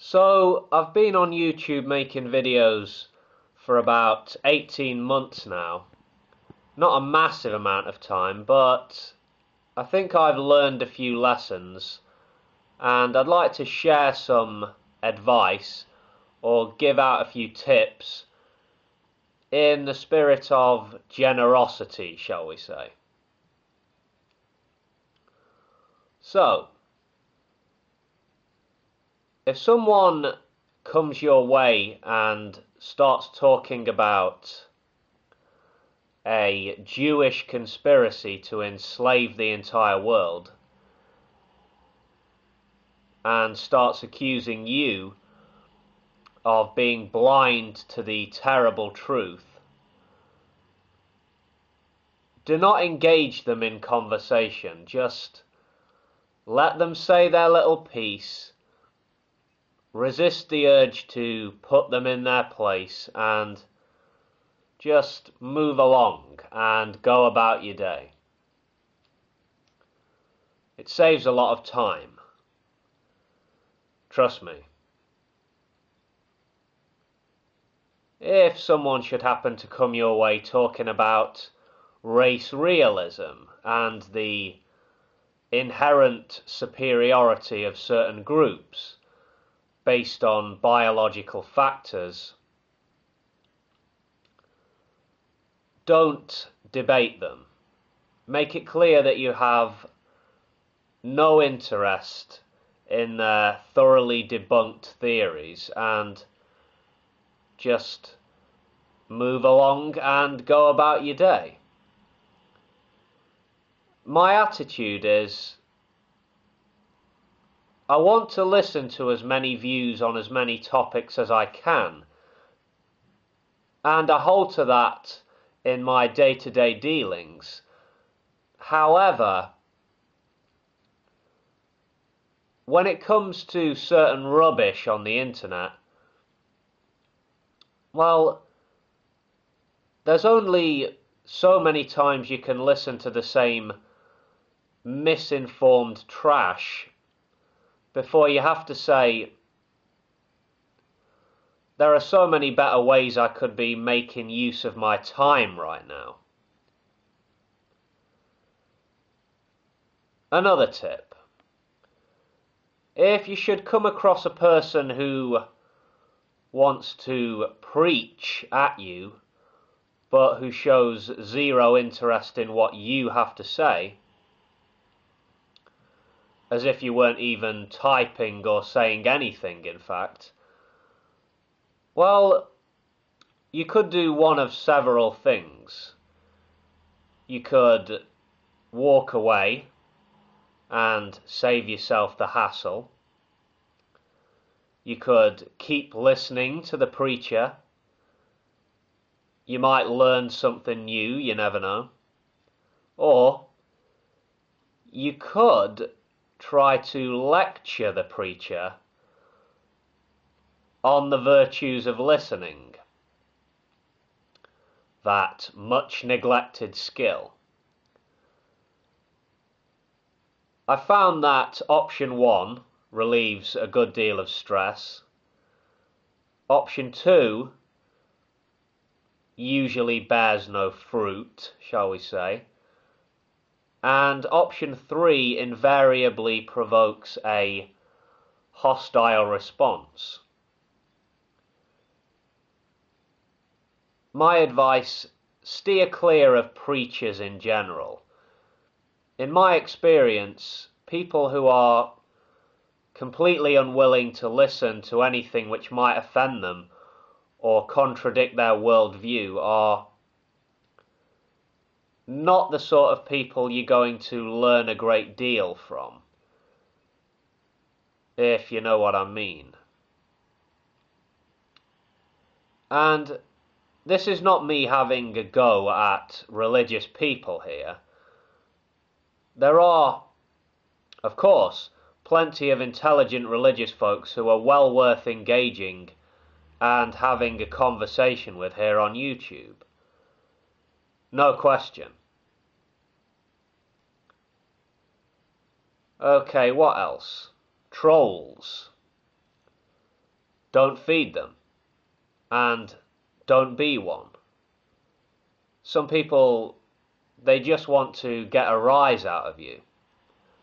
So, I've been on YouTube making videos for about 18 months now. Not a massive amount of time, but I think I've learned a few lessons, and I'd like to share some advice or give out a few tips in the spirit of generosity, shall we say. So, if someone comes your way and starts talking about a Jewish conspiracy to enslave the entire world and starts accusing you of being blind to the terrible truth, do not engage them in conversation. Just let them say their little piece. Resist the urge to put them in their place and just move along and go about your day. It saves a lot of time. Trust me. If someone should happen to come your way talking about race realism and the inherent superiority of certain groups based on biological factors, don't debate them. Make it clear that you have no interest in their thoroughly debunked theories and just move along and go about your day. My attitude is, I want to listen to as many views on as many topics as I can, and I hold to that in my day-to-day dealings. However, when it comes to certain rubbish on the internet, well, there's only so many times you can listen to the same misinformed trash before you have to say, there are so many better ways I could be making use of my time right now. Another tip. If you should come across a person who wants to preach at you, but who shows zero interest in what you have to say, as if you weren't even typing or saying anything, in fact, well, you could do one of several things. You could walk away and save yourself the hassle. You could keep listening to the preacher. You might learn something new, you never know. Or you could try to lecture the preacher on the virtues of listening, that much neglected skill. I found that option 1 relieves a good deal of stress. Option 2 usually bears no fruit, shall we say. And option 3 invariably provokes a hostile response. My advice, steer clear of preachers in general. In my experience, people who are completely unwilling to listen to anything which might offend them or contradict their worldview are not the sort of people you're going to learn a great deal from, if you know what I mean. And this is not me having a go at religious people here. There are, of course, plenty of intelligent religious folks who are well worth engaging and having a conversation with here on YouTube. No question. Okay, what else? Trolls. don't feed them, and don't be one. Some people, they just want to get a rise out of you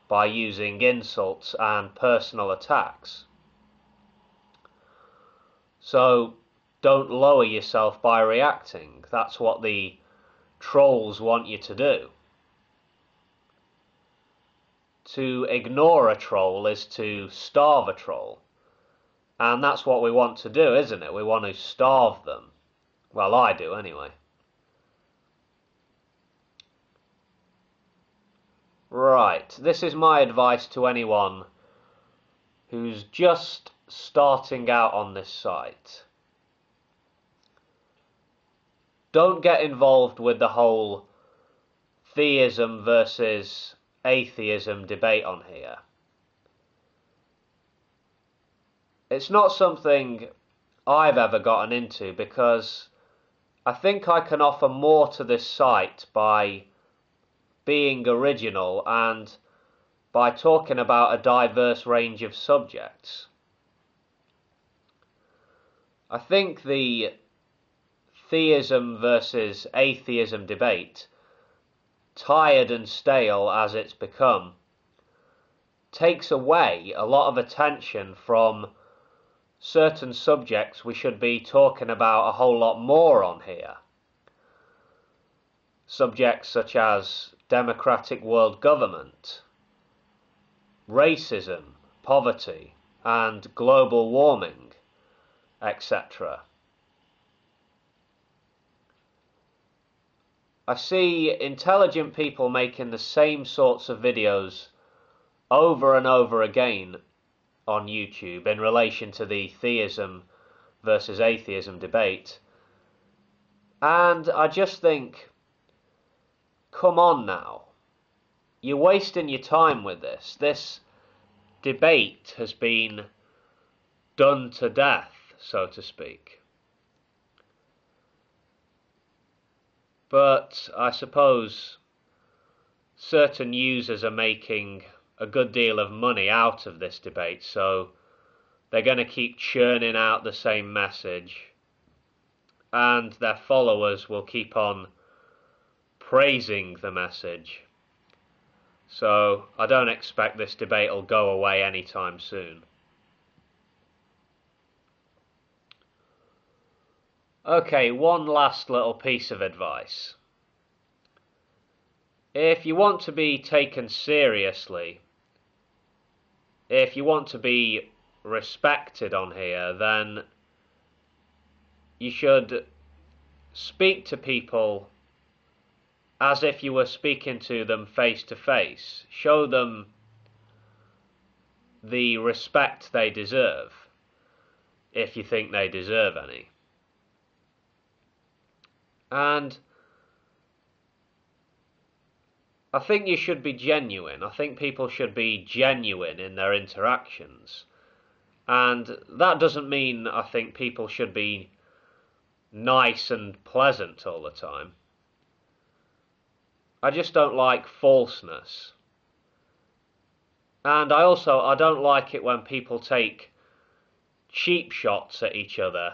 by using insults and personal attacks. So don't lower yourself by reacting. That's what the trolls want you to do. To ignore a troll is to starve a troll. And that's what we want to do, isn't it? We want to starve them. Well, I do anyway. Right, this is my advice to anyone who's just starting out on this site. Don't get involved with the whole theism versus atheism debate on here. It's not something I've ever gotten into because I think I can offer more to this site by being original and by talking about a diverse range of subjects. I think the theism versus atheism debate, tired and stale as it's become, takes away a lot of attention from certain subjects we should be talking about a whole lot more on here. Subjects such as democratic world government, racism, poverty, and global warming, etc. I see intelligent people making the same sorts of videos over and over again on YouTube in relation to the theism versus atheism debate. And I just think, come on now. You're wasting your time with this. This debate has been done to death, so to speak. But I suppose certain users are making a good deal of money out of this debate, so they're going to keep churning out the same message, and their followers will keep on praising the message. So I don't expect this debate will go away anytime soon. Okay, one last little piece of advice. If you want to be taken seriously, if you want to be respected on here, then you should speak to people as if you were speaking to them face to face. Show them the respect they deserve, if you think they deserve any. And I think you should be genuine. I think people should be genuine in their interactions. And that doesn't mean I think people should be nice and pleasant all the time. I just don't like falseness. And I don't like it when people take cheap shots at each other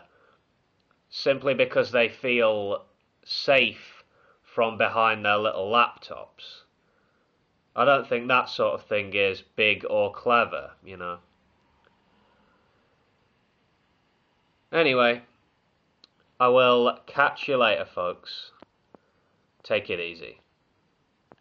simply because they feel safe from behind their little laptops. I don't think that sort of thing is big or clever, you know. Anyway, I will catch you later, folks. Take it easy.